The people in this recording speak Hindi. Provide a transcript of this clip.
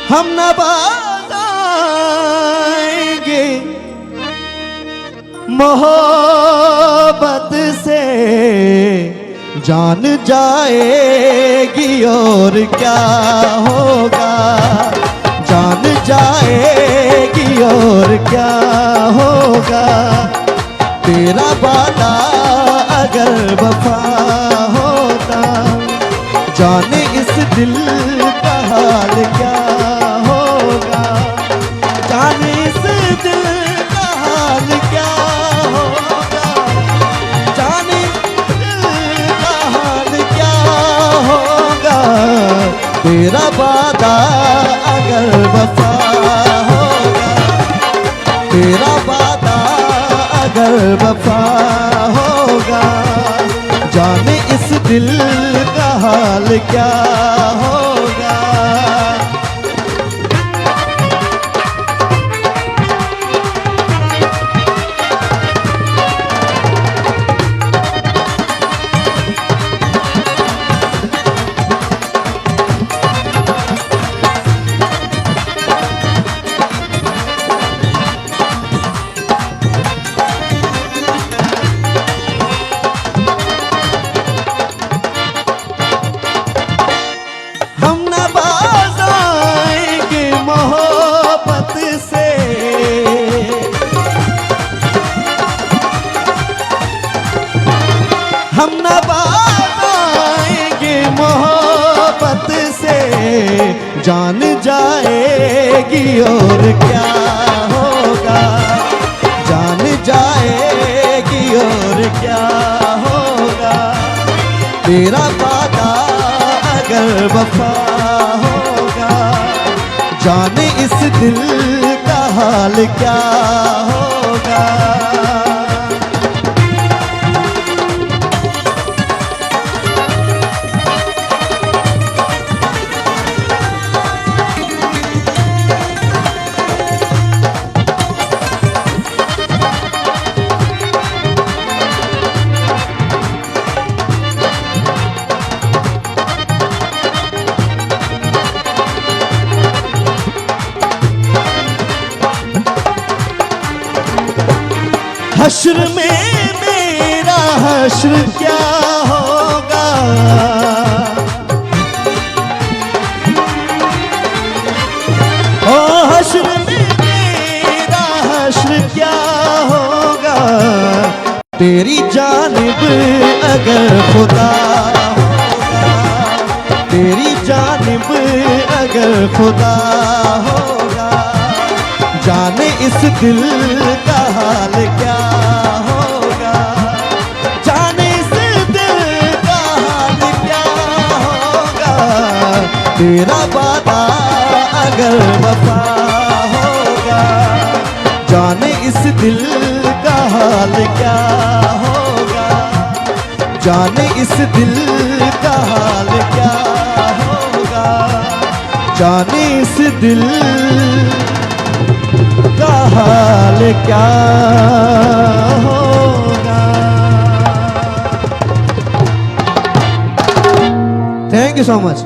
हम न बताएंगे मोहब्बत से जान जाएगी और क्या होगा, जान जाएगी और क्या होगा। तेरा वादा अगर वफा होता, जाने इस दिल का हाल क्या होगा, जाने इस दिल का हाल क्या होगा, जाने दिल का हाल क्या होगा। तेरा वादा अगर वफा होगा, तेरा वादा अगर वफा होगा, जाने इस दिल का हाल क्या होगा। हम न बाज़ाएंगे मोहब्बत से, हम न बाज़ाएंगे मोहब्बत से, जान जाएगी और क्या होगा, जान जाएगी और क्या होगा। तेरा वादा अगर वफा होगा, जाने इस दिल का हाल क्या होगा। हश्र में मेरा हश्र क्या होगा, ओ हश्र में मेरा हश्र क्या होगा। तेरी जानिब अगर खुदा होगा, तेरी जानिब अगर खुदा होगा, जाने इस दिल का हाल क्या होगा, जाने इस दिल का हाल क्या होगा। तेरा वादा अगर वफा होगा, जाने इस दिल का हाल क्या होगा, जाने इस दिल का हाल क्या होगा, जाने इस दिल का हाल क्या होगा। Thank you so much.